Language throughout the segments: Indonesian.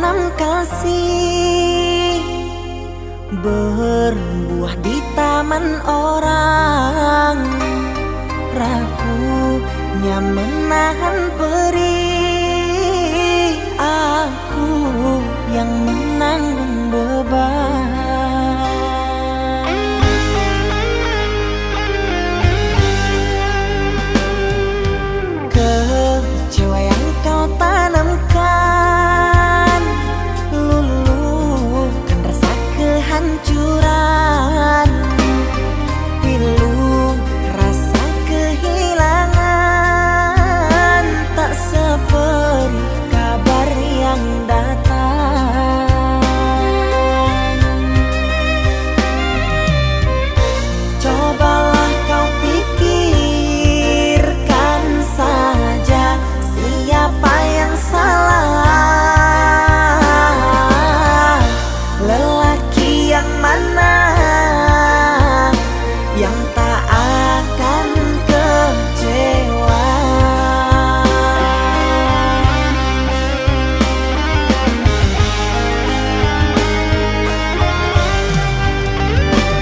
tanam kasih berbuah di taman orang, rapuhnya menahan perih, aku yang menanggung beban. Kecewa yang kau tanamkan luluhkan rasa kehancuran, pilu rasa kehilangan, tak seperti kabar yang datang. Cobalah kau pikirkan saja siapa yang salah, lelaki yang mana yang tak akan kecewa.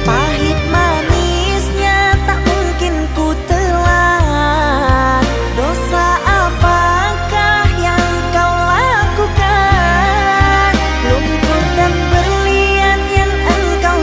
Pahit manisnya tak mungkin ku telan, dosa apakah yang kau lakukan, lumpur dan berlian yang engkau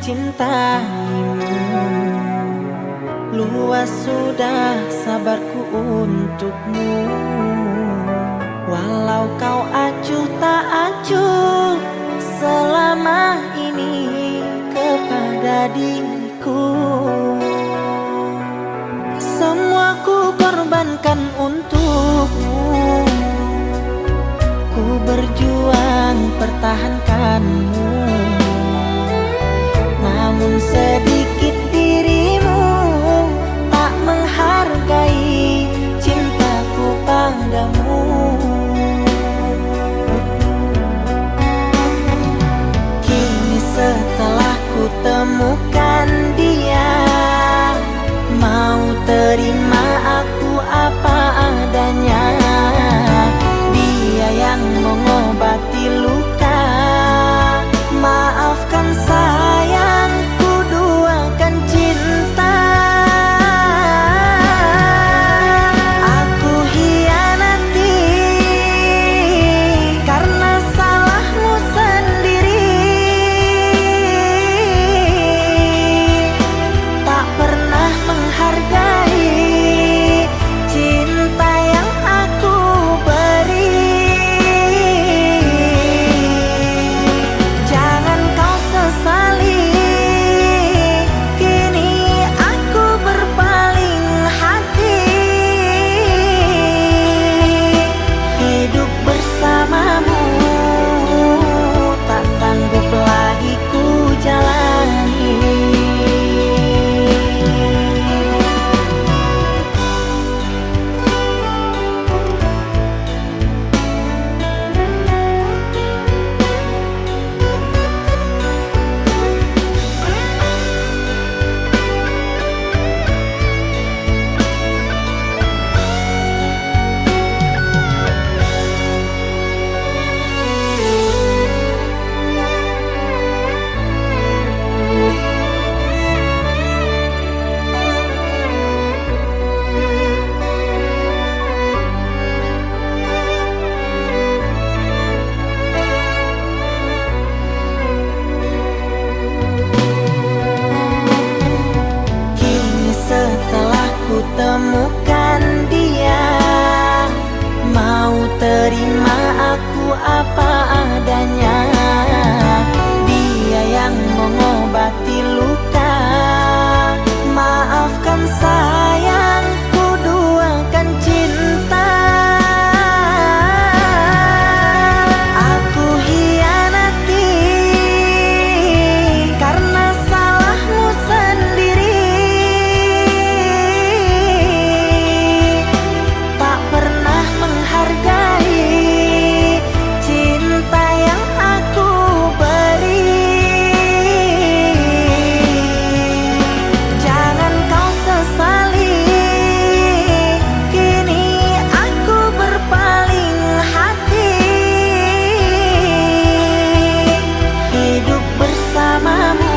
mencintaimu. Luas sudah sabarku untukmu. Walau kau acuh tak acuh selama ini kepada diriku. Semua ku korbankan untukmu. Ku berjuang pertahankanmu. Namun sedikit dirimu tak menghargai cintaku padamu. Kini setelah ku temukan dia, mau terima aku apa adanya. Dia yang mengobati luka. Maafkan sayang, ku duakan cinta. Aku hianati karena salahmu sendiri. Tak pernah menghargai cinta yang aku beri. Jangan kau sesali, kini aku berpaling hati. Hidup bersamamu tak sanggup lagi ku jalani. Setelah ku temukan dia, mau terima aku apa adanya. Dia yang mengobati luka. Maafkan sayang, ku duakan cinta. Aku hianati karena salahmu sendiri. Tak pernah menghargai cinta yang aku beri. Jangan kau sesali, kini aku berpaling hati. Hidup bersamamu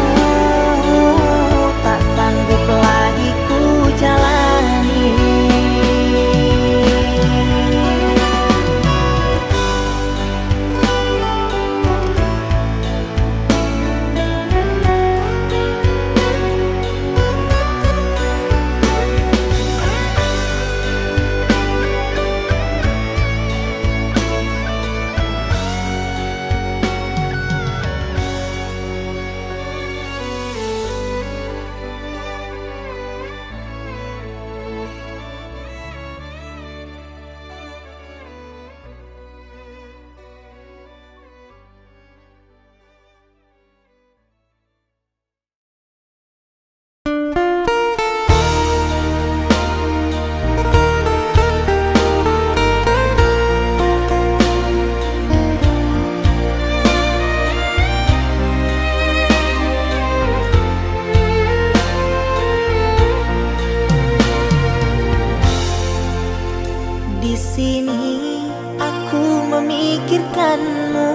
tak sanggup lagi ku jalani. Di sini aku memikirkanmu,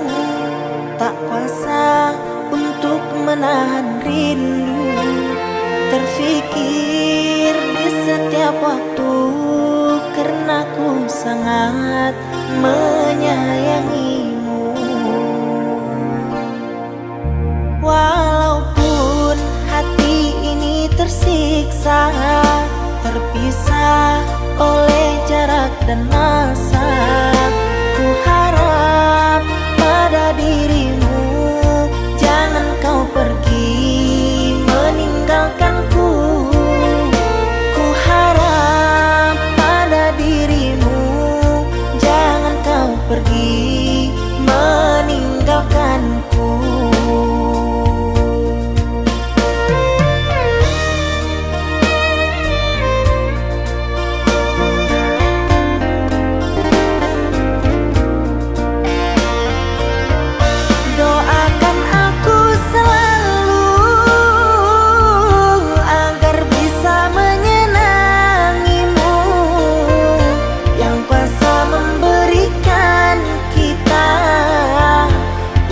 tak kuasa untuk menahan rindu. Terfikir di setiap waktu karena ku sangat menyayangimu. Walaupun tersiksa, terpisah oleh jarak dan masa. Ku harap pada dirimu, jangan kau pergi meninggalkanku. Ku harap pada dirimu, jangan kau pergi meninggalkanku. Doakan aku selalu agar bisa menyenangimu, yang kuasa memberikan kita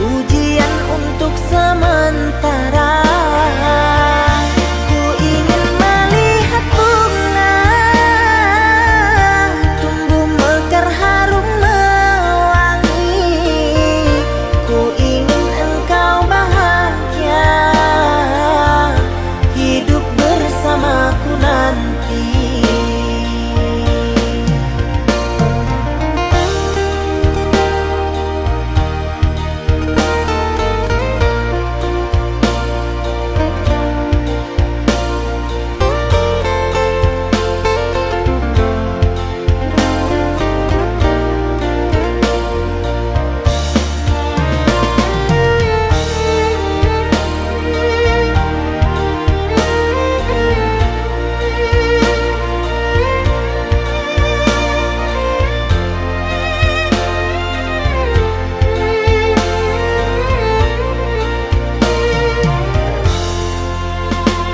ujian untuk sementara. Ku ingin melihat bunga tumbuh mekar harum mewangi. Ku ingin engkau bahagia hidup bersamaku nanti.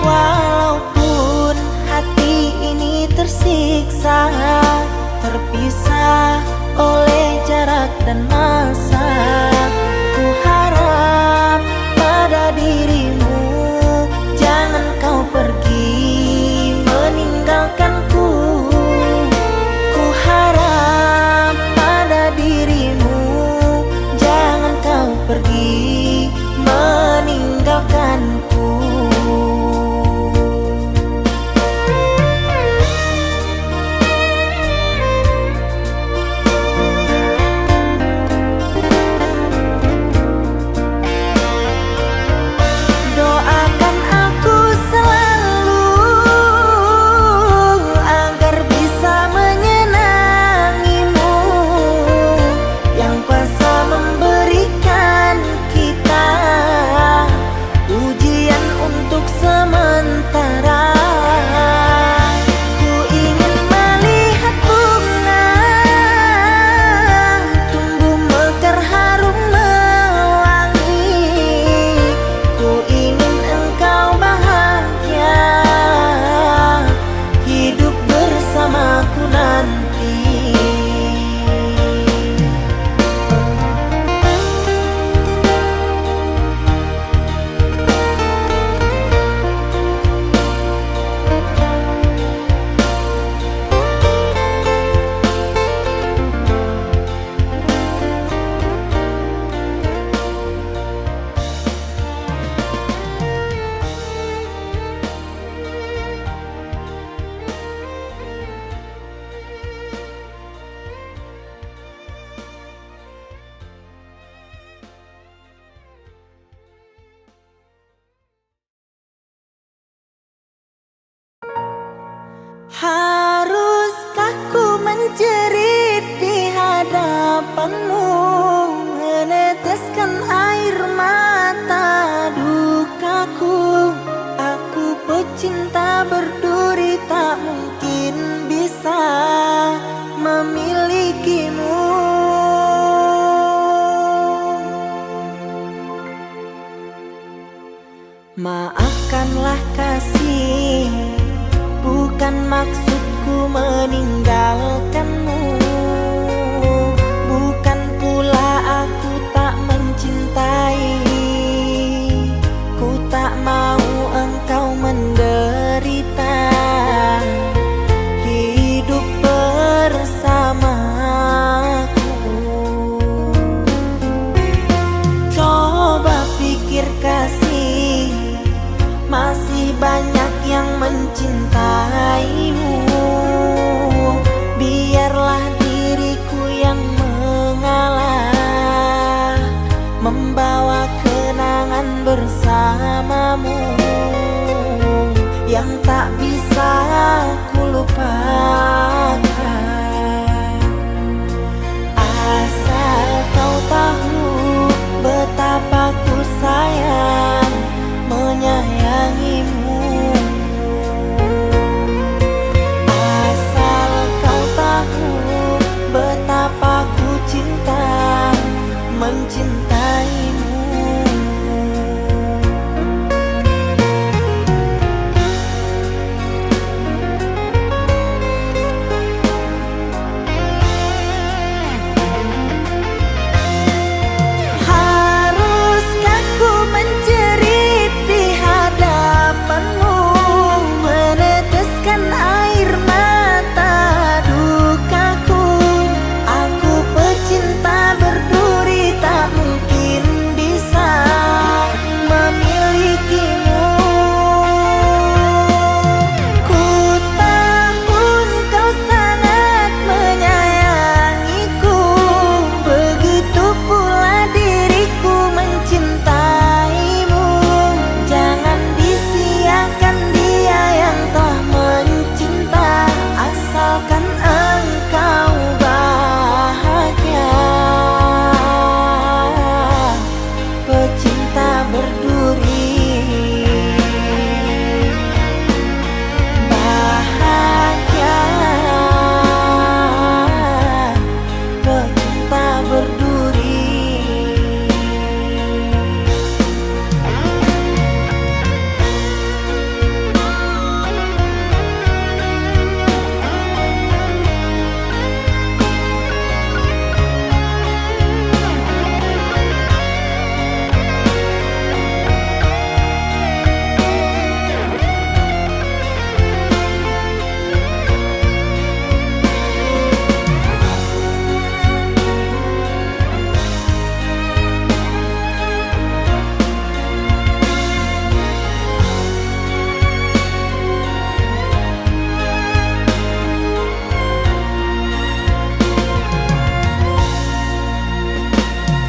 Walaupun hati ini tersiksa, terpisah oleh jarak dan masa, ku harap pada dirimu, jangan kau pergi meninggalkanku. Ku harap pada dirimu, jangan kau pergi meninggalkanku. Doakan aku selalu agar bisa menyenangimu, yang kuasa memberikan kita ujian untuk sementara. Ku ingin melihat bunga tumbuh mekar harum mewangi. Ku ingin engkau bahagia hidup bersamaku nanti. Haruskah ku menjerit di hadapanmu, meneteskan air mata dukaku? Aku pecinta berduri, tak mungkin bisa memilikimu. Maafkanlah kasih, bukan maksudku meninggalkanmu. Bukan pula aku tak mencintai, ku tak mau engkau menderita. Hidup bersamaku, coba pikir kasih, masih banyak yang mencintaimu. Biarlah diriku yang mengalah, membawa kenangan bersamamu yang tak bisa ku lupakan. Asal kau tahu betapa ku sayang menyayangimu. Asal kau tahu betapa ku cinta mencintaimu.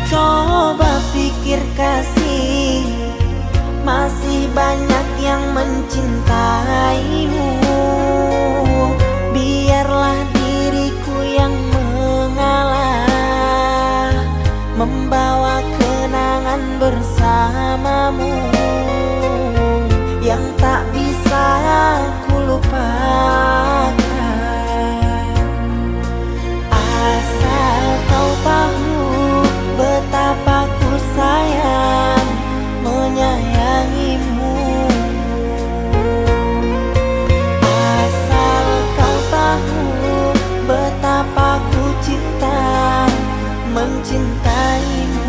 Coba pikir kasih, masih banyak yang mencintaimu. Biarlah diriku yang mengalah, membawa kenangan bersamamu yang tak bisa ku lupakan. Asal kau tahu betapa ku sayang menyayangimu. Asal kau tahu betapa ku cinta mencintaimu.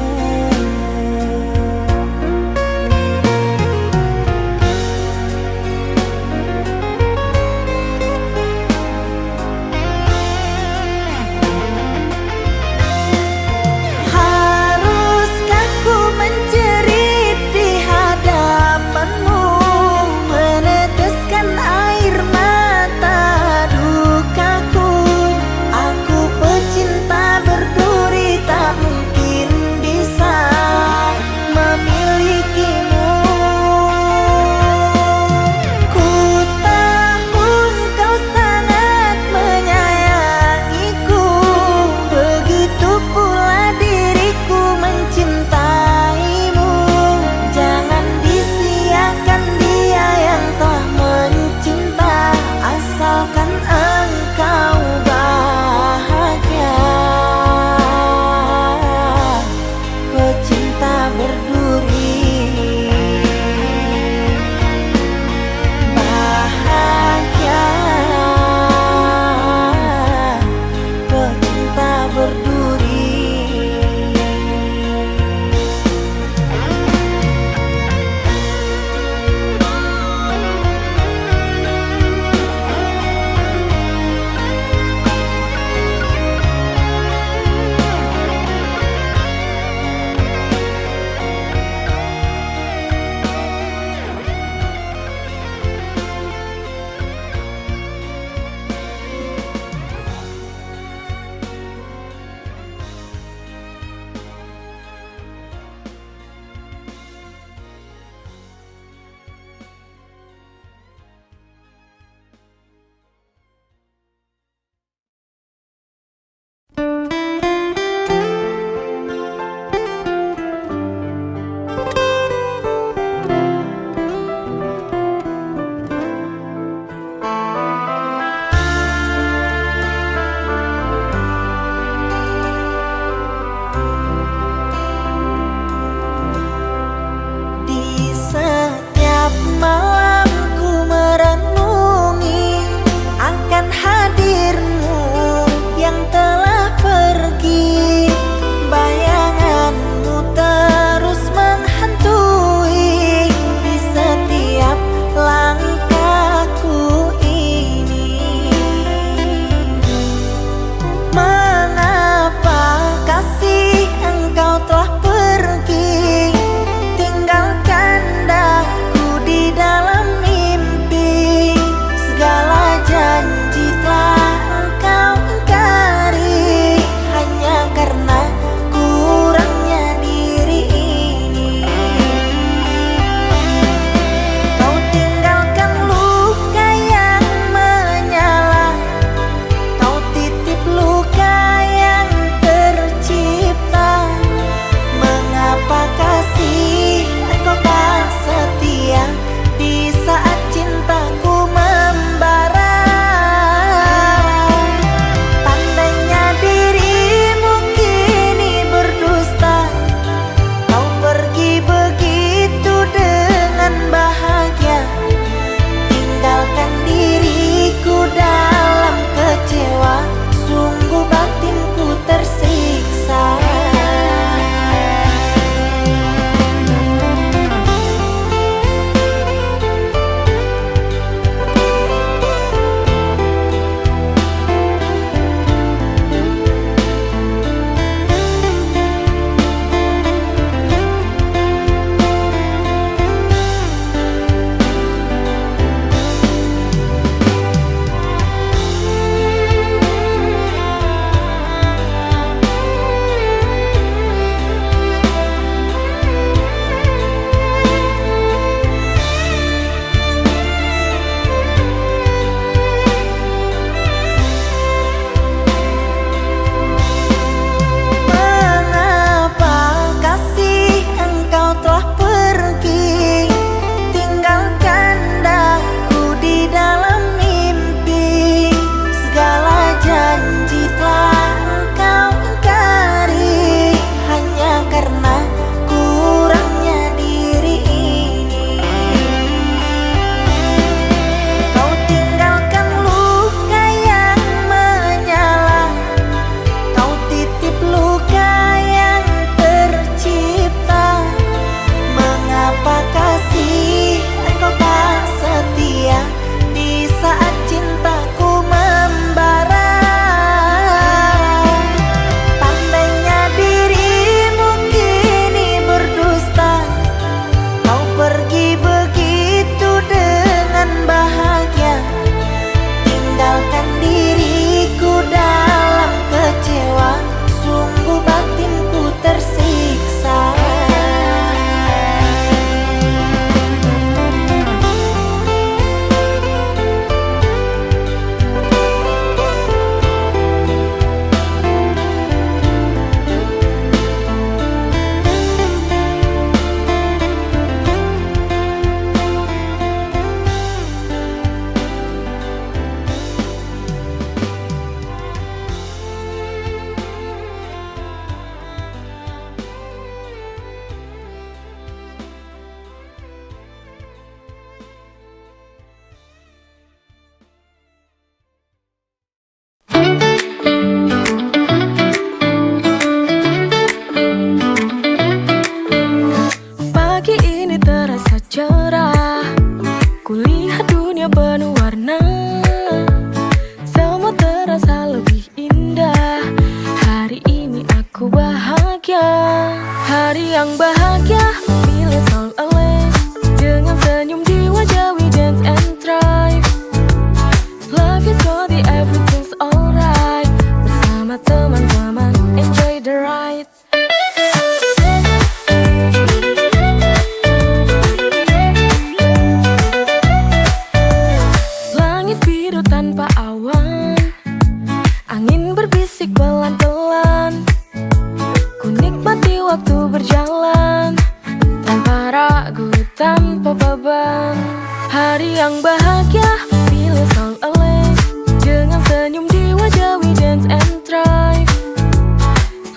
Hari yang bahagia, feeling all alive. Dengan senyum di wajah, we dance and thrive.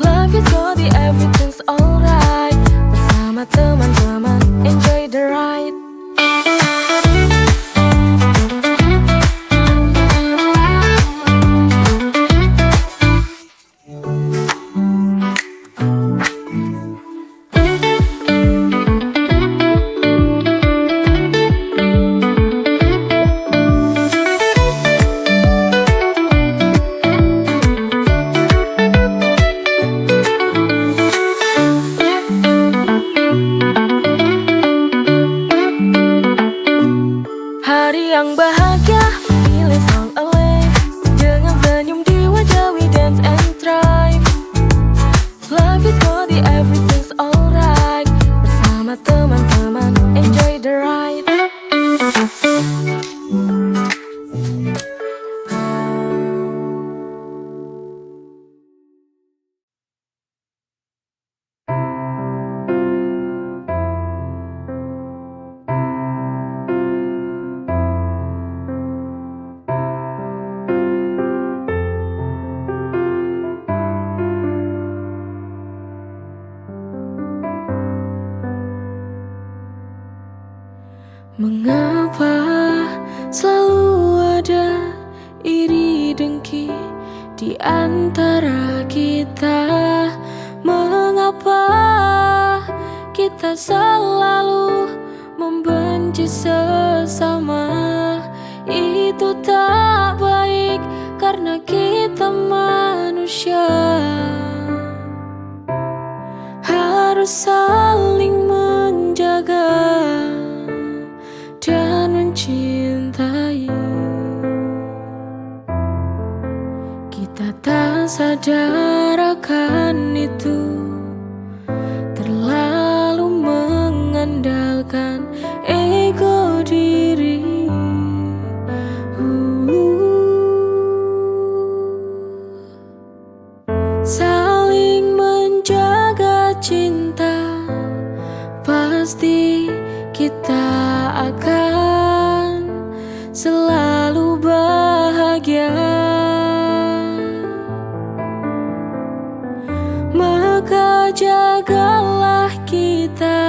Life is body, everything's alright. Bersama teman-teman, enjoy the ride. Hari yang bahagia, feeling all alive. Dengan senyum di wajah, we dance and thrive. Life is body, everything's alright. Bersama teman-teman, enjoy the ride. Mengapa selalu ada iri dengki di antara kita? Mengapa kita selalu membenci sesama? Itu tak baik karena kita manusia. Harus saling menjaga dan mencintai. Kita tak sadar akan itu, terlalu mengandalkan ego diri. Saling menjaga cinta, pasti kita akan selalu bahagia. Maka jagalah kita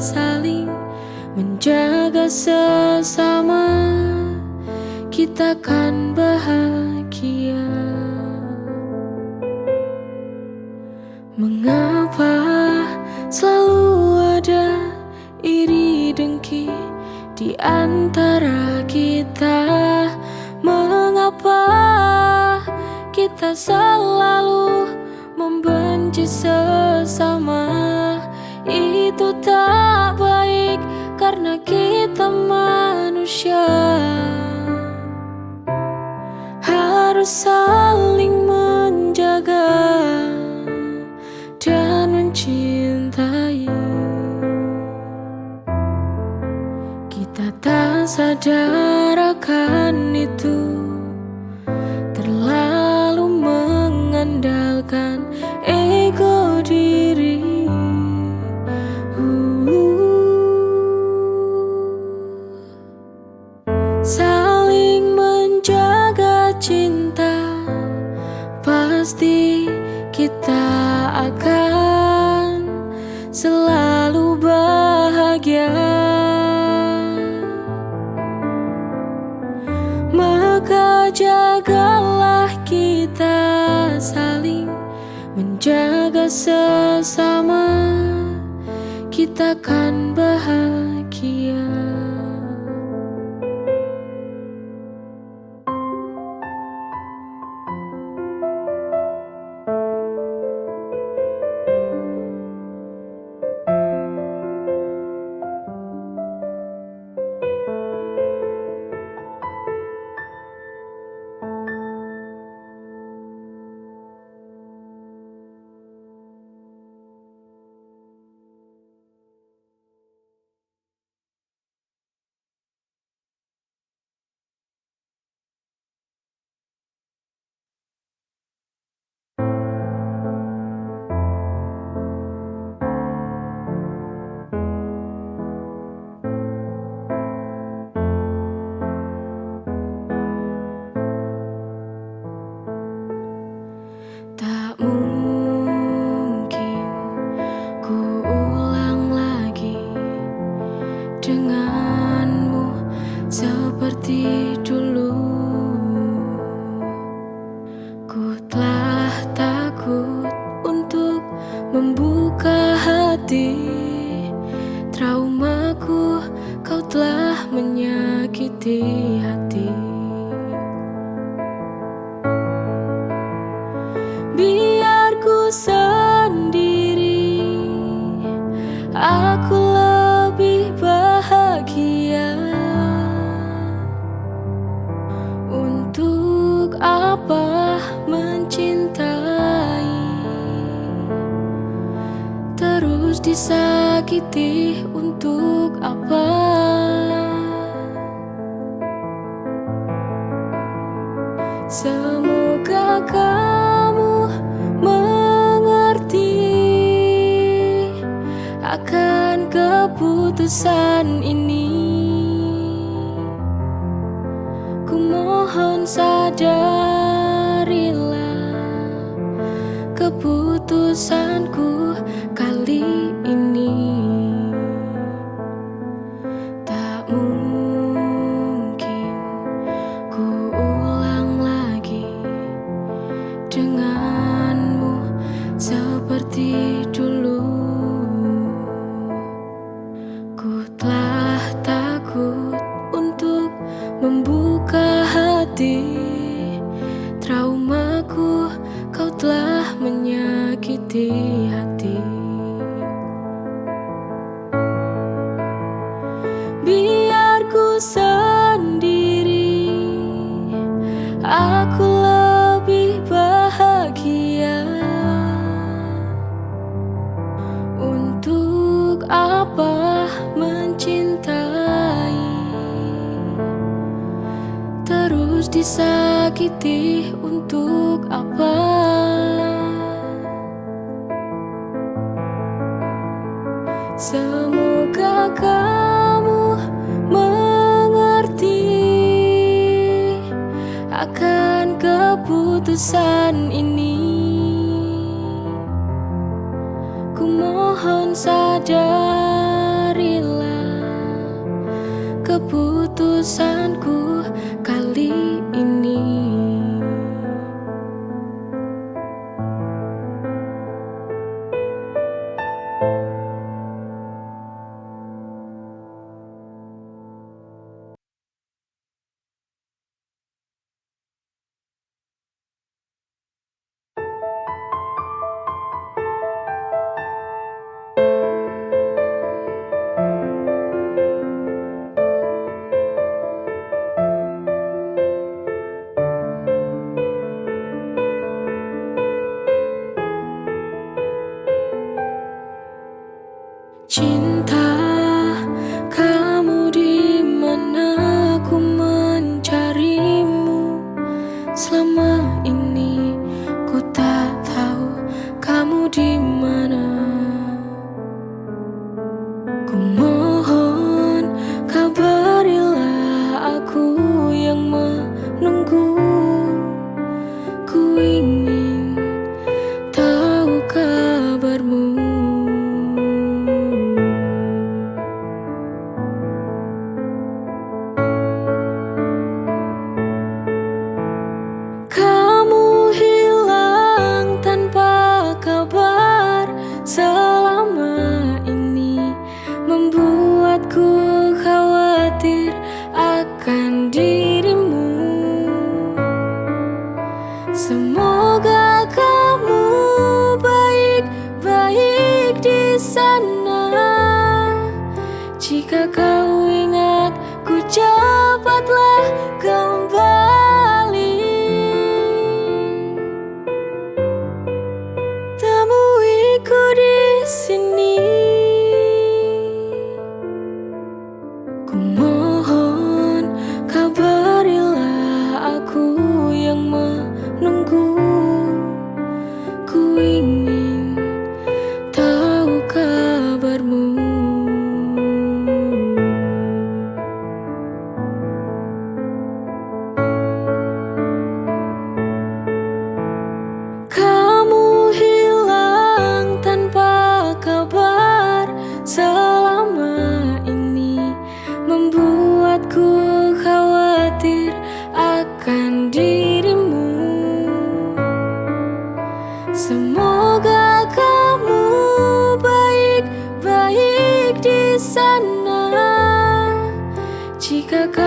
saling menjaga sesama, kita akan bahagia. Mengapa selalu ada iri dengki di antara kita? Mengapa kita selalu membenci sesama? Itu tak baik karena kita manusia. Harus saling menjaga dan mencintai. Kita tak sadar akan itu, terlalu mengandalkan ego diri. Saling menjaga cinta, pasti kita akan selalu bahagia. Maka jagalah kita saling menjaga sesama, kita akan bahagia. seperti dulu. Ku telah takut untuk membuka hati. Traumaku, kau telah menyakiti hati. Biar ku sendiri, aku lebih bahagia. Untuk apa mencintai, terus disakiti untuk apa? Semoga kamu mengerti akan keputusan ini. Ku mohon sadarilah keputusanku kali ini. Tak mungkin ku ulang lagi denganmu seperti dulu. Ku telah takut untuk membuka hati. Traumaku, kau telah menyakiti hati. Biar ku sendiri, aku lebih bahagia. Untuk apa mencintai, terus disakiti untuk apa? Semoga kamu mengerti akan keputusan ini. Ku mohon sadarilah keputusanku kali ini.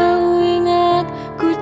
kau ingat ku